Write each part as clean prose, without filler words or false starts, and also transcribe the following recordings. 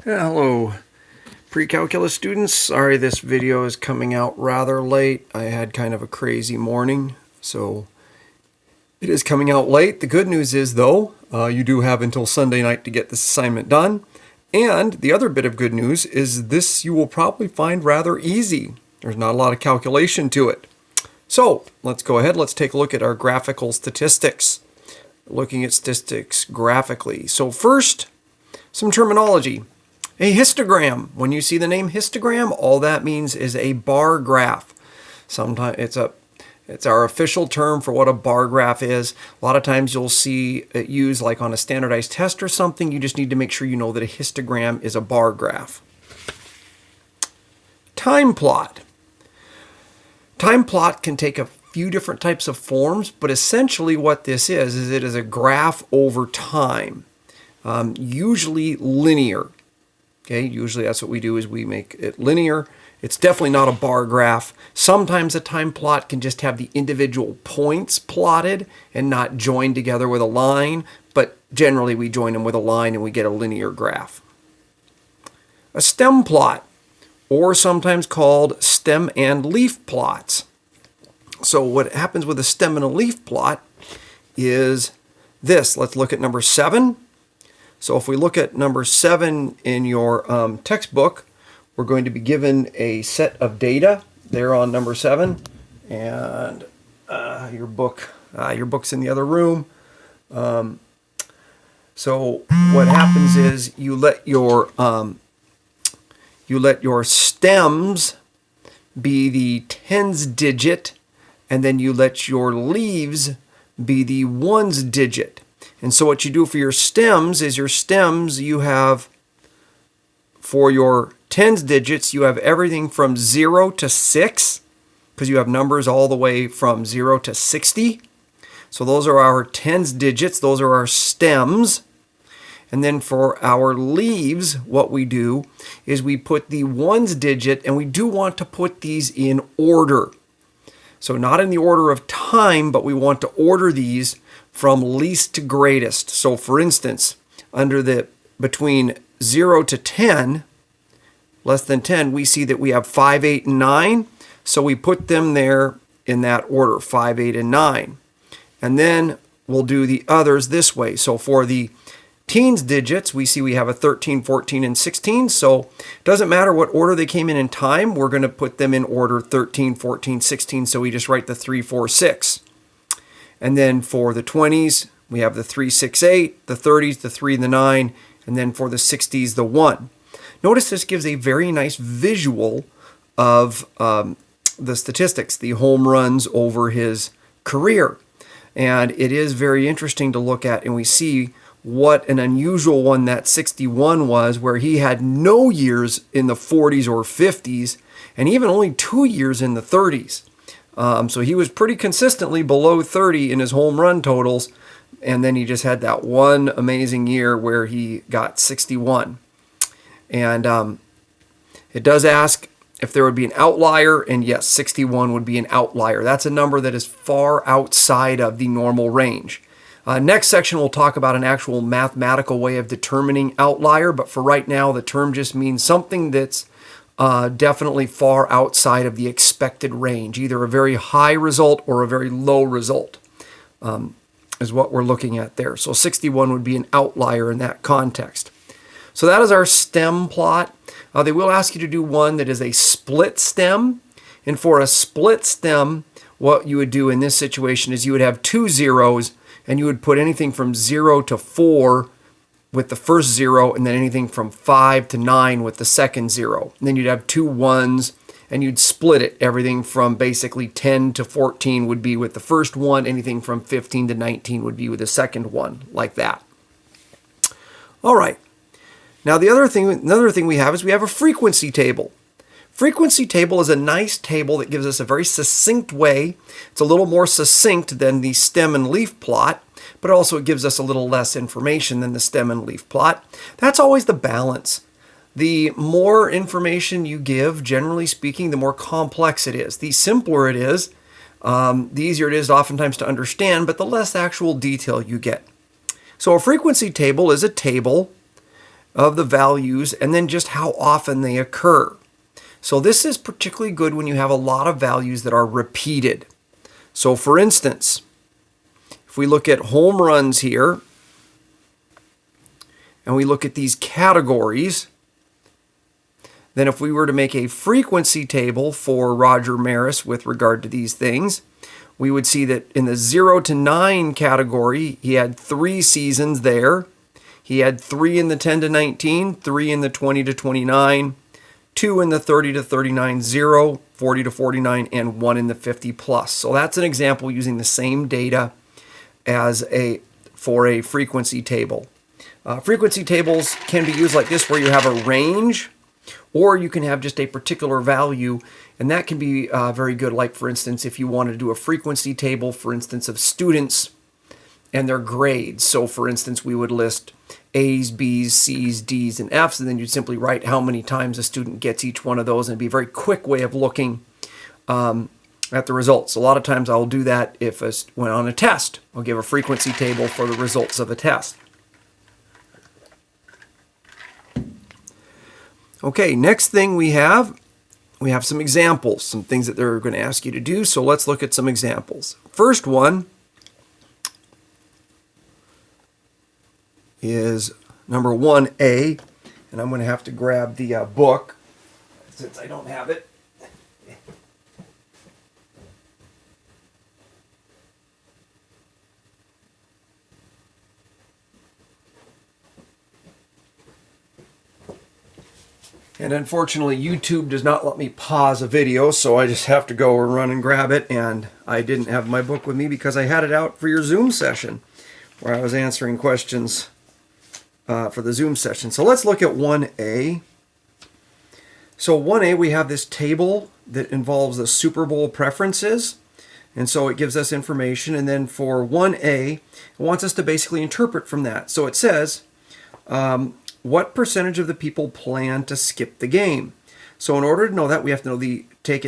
Hello, pre-calculus students. Sorry this video is coming out rather late. I had kind of a crazy morning, so it is coming out late. The good news is, though, you do have until Sunday night to get this assignment done. And the other bit of good news is this you will probably find rather easy. There's not a lot of calculation to it. So let's go ahead. Let's take a look at our graphical statistics. Looking at statistics graphically. So first, some terminology. A histogram. When you see the name histogram, all that means is a bar graph. Sometimes it's our official term for what a bar graph is. A lot of times you'll see it used like on a standardized test or something. You just need to make sure you know that a histogram is a bar graph. Time plot. Time plot can take a few different types of forms, but essentially what this is it is a graph over time, usually linear. Okay, usually that's what we do is we make it linear. It's definitely not a bar graph. Sometimes a time plot can just have the individual points plotted and not joined together with a line, but generally we join them with a line and we get a linear graph. A stem plot, or sometimes called stem and leaf plots. So what happens with a stem and a leaf plot is this. Let's look at number 7. So if we look at number 7 in your textbook, we're going to be given a set of data there on number 7, and your book's in the other room. So what happens is you let your stems be the tens digit, and then you let your leaves be the ones digit. And so what you do for your stems is you have, for your tens digits, you have everything from 0 to 6, because you have numbers all the way from 0 to 60. So those are our tens digits, those are our stems. And then for our leaves, what we do is we put the ones digit, and we do want to put these in order. So not in the order of time, but we want to order these from least to greatest. So for instance, between 0 to 10, less than 10, we see that we have 5, 8, and 9. So we put them there in that order, 5, 8, and 9. And then we'll do the others this way. So for the teens digits, we see we have a 13, 14, and 16. So it doesn't matter what order they came in time. We're going to put them in order 13, 14, 16. So we just write the 3, 4, 6. And then for the 20s, we have the 3, 6, 8, the 30s, the 3, and the 9, and then for the 60s, the 1. Notice this gives a very nice visual of the statistics, the home runs over his career. And it is very interesting to look at, and we see what an unusual one that 61 was, where he had no years in the 40s or 50s, and even only 2 years in the 30s. So he was pretty consistently below 30 in his home run totals, and then he just had that one amazing year where he got 61. And it does ask if there would be an outlier, and yes, 61 would be an outlier. That's a number that is far outside of the normal range. Next section, we'll talk about an actual mathematical way of determining outlier, but for right now, the term just means something that's definitely far outside of the expected range, either a very high result or a very low result, is what we're looking at there. So 61 would be an outlier in that context. So that is our stem plot. They will ask you to do one that is a split stem. And for a split stem, what you would do in this situation is you would have 2 zeros, and you would put anything from 0 to 4 with the first 0, and then anything from 5 to 9 with the second 0. And then you'd have 2 1s, and you'd split it. Everything from basically 10 to 14 would be with the first one. Anything from 15 to 19 would be with the second one, like that. All right. Now another thing we have is we have a frequency table. Frequency table is a nice table that gives us a very succinct way. It's a little more succinct than the stem and leaf plot, but also it gives us a little less information than the stem and leaf plot. That's always the balance. The more information you give, generally speaking, the more complex it is. The simpler it is, the easier it is oftentimes to understand, but the less actual detail you get. So a frequency table is a table of the values and then just how often they occur. So this is particularly good when you have a lot of values that are repeated. So for instance, if we look at home runs here, and we look at these categories, then if we were to make a frequency table for Roger Maris with regard to these things, we would see that in the 0 to 9 category, he had 3 seasons there. He had 3 in the 10 to 19, 3 in the 20 to 29, 2 in the 30 to 39, 0, 40 to 49, and 1 in the 50 plus. So that's an example using the same data as for a frequency table. Frequency tables can be used like this, where you have a range, or you can have just a particular value, and that can be very good. Like, for instance, if you wanted to do a frequency table, for instance, of students and their grades. So, for instance, we would list A's, B's, C's, D's, and F's, and then you'd simply write how many times a student gets each one of those, and it'd be a very quick way of looking at the results. A lot of times I'll do that when on a test. I'll give a frequency table for the results of a test. Okay, next thing we have some examples, some things that they're going to ask you to do. So let's look at some examples. First one is number 1A, and I'm going to have to grab the book since I don't have it. And unfortunately, YouTube does not let me pause a video, so I just have to go and run and grab it. And I didn't have my book with me because I had it out for your Zoom session, where I was answering questions for the Zoom session. So let's look at 1A. So 1A, we have this table that involves the Super Bowl preferences. And so it gives us information. And then for 1A, it wants us to basically interpret from that. So it says, what percentage of the people plan to skip the game? So in order to know that, we have to know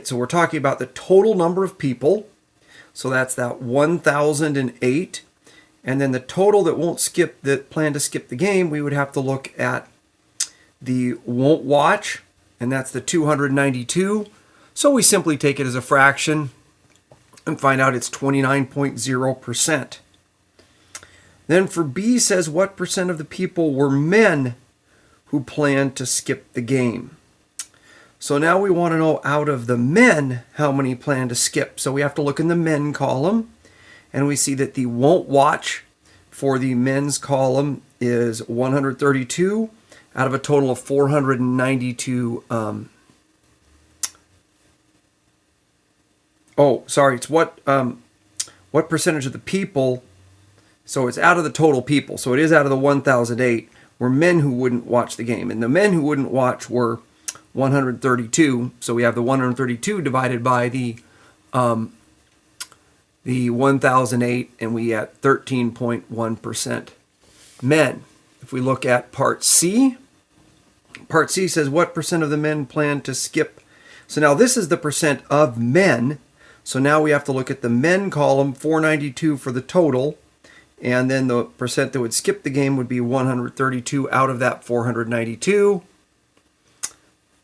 so we're talking about the total number of people. So that's that 1,008. And then the total that plan to skip the game, we would have to look at the won't watch, and that's the 292. So we simply take it as a fraction and find out it's 29.0%. Then for B says, what percent of the people were men who planned to skip the game? So now we want to know, out of the men, how many plan to skip. So we have to look in the men column, and we see that the won't watch for the men's column is 132 out of a total of 492. It's what percentage of the people. So it's out of the total people. So it is out of the 1,008 were men who wouldn't watch the game. And the men who wouldn't watch were 132. So we have the 132 divided by the 1,008, and we at 13.1% men. If we look at part C says, what percent of the men plan to skip? So now this is the percent of men. So now we have to look at the men column, 492 for the total. And then the percent that would skip the game would be 132 out of that 492.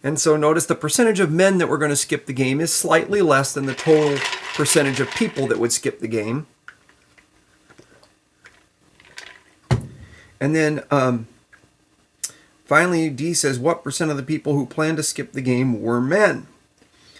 And so notice the percentage of men that were going to skip the game is slightly less than the total percentage of people that would skip the game. And then finally, D says, what percent of the people who plan to skip the game were men?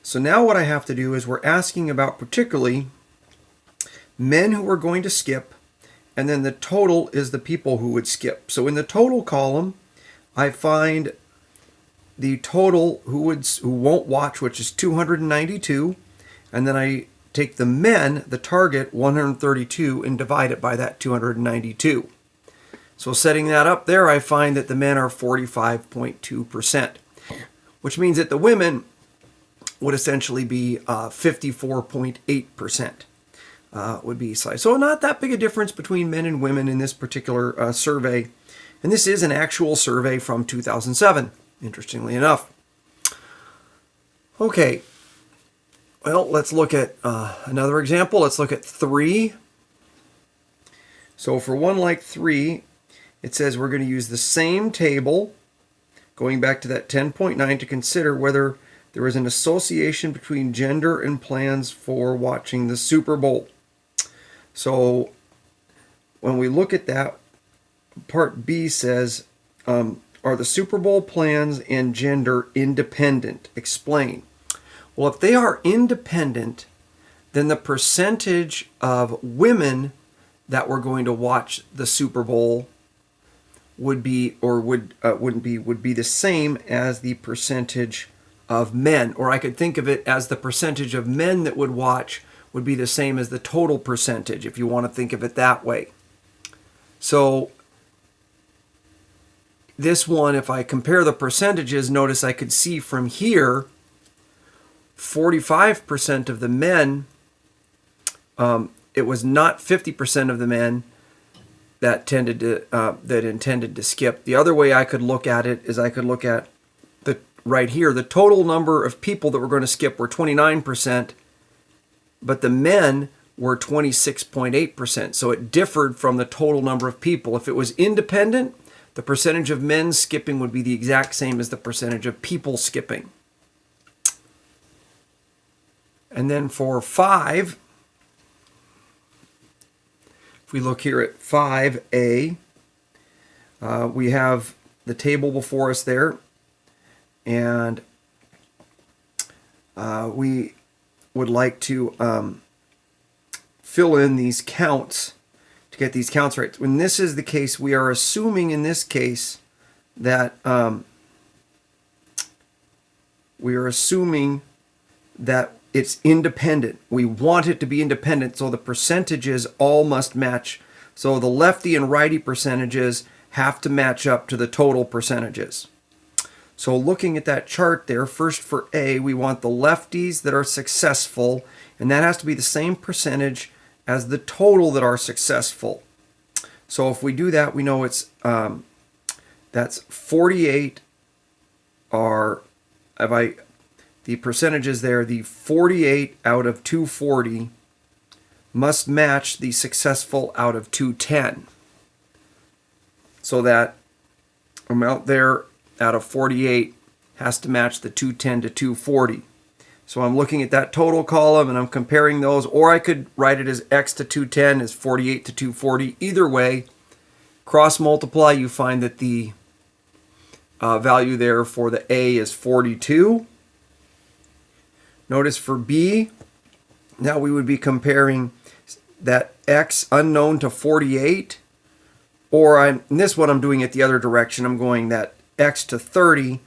So now what I have to do is we're asking about particularly men who are going to skip, and then the total is the people who would skip. So in the total column, I find the total who won't watch, which is 292, and then I take the men, the target, 132, and divide it by that 292. So setting that up there, I find that the men are 45.2%, which means that the women would essentially be 54.8%. Would be size. So not that big a difference between men and women in this particular survey. And this is an actual survey from 2007, interestingly enough. Okay, well, let's look at another example. Let's look at 3. So for one like 3, it says we're going to use the same table, going back to that 10.9, to consider whether there is an association between gender and plans for watching the Super Bowl. So when we look at that, part B says, are the Super Bowl plans and gender independent? Explain. Well, if they are independent, then the percentage of women that were going to watch the Super Bowl would be, or wouldn't be, would be the same as the percentage of men. Or I could think of it as the percentage of men that would watch would be the same as the total percentage, if you want to think of it that way. So this one, if I compare the percentages, notice I could see from here 45% of the men, it was not 50% of the men that intended to skip. The other way I could look at it is I could look at the right here, the total number of people that were going to skip were 29%, but the men were 26.8%. So it differed from the total number of people. If it was independent, the percentage of men skipping would be the exact same as the percentage of people skipping. And then for 5, if we look here at 5A, we have the table before us there, and we would like to fill in these counts to get these counts right. When this is the case, we are assuming in this case that it's independent. We want it to be independent, so the percentages all must match. So the lefty and righty percentages have to match up to the total percentages. So looking at that chart there, first for A, we want the lefties that are successful, and that has to be the same percentage as the total that are successful. So if we do that, we know it's that's 48 are, the percentages there, the 48 out of 240 must match the successful out of 210. So that amount there out of 48 has to match the 210 to 240. So I'm looking at that total column and I'm comparing those, or I could write it as x to 210 is 48 to 240. Either way, cross multiply, you find that the value there for the A is 42. Notice for B, now we would be comparing that x unknown to 48, or in this one I'm doing it the other direction. I'm going that x to 30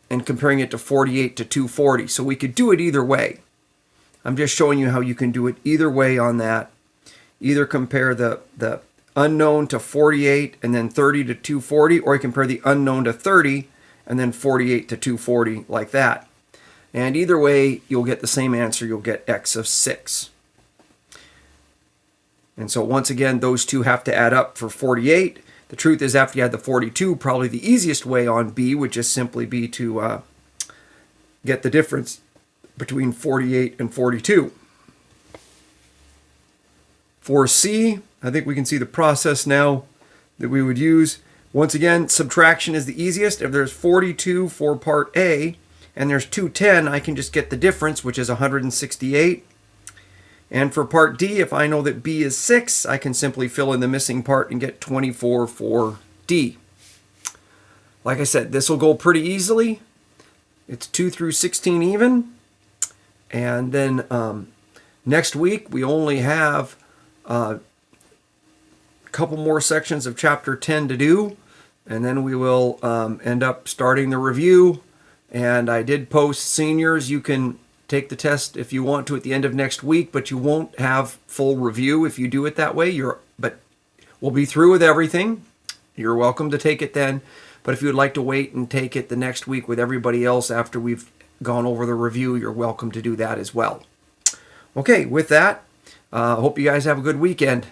and comparing it to 48 to 240. So we could do it either way. I'm just showing you how you can do it either way on that. Either compare the unknown to 48 and then 30 to 240, or you compare the unknown to 30 and then 48 to 240 like that. And either way, you'll get the same answer. You'll get x of 6. And so once again, those two have to add up for 48. The truth is, after you add the 42, probably the easiest way on B would just simply be to get the difference between 48 and 42. For C, I think we can see the process now that we would use. Once again, subtraction is the easiest. If there's 42 for part A and there's 210, I can just get the difference, which is 168. And for part D, if I know that B is 6, I can simply fill in the missing part and get 24 for D. Like I said, this will go pretty easily. It's 2 through 16 even. And then next week, we only have a couple more sections of chapter 10 to do. And then we will end up starting the review. And I did post seniors. You can take the test if you want to at the end of next week, but you won't have full review if you do it that way. But we'll be through with everything. You're welcome to take it then. But if you would like to wait and take it the next week with everybody else after we've gone over the review, you're welcome to do that as well. Okay, with that, hope you guys have a good weekend.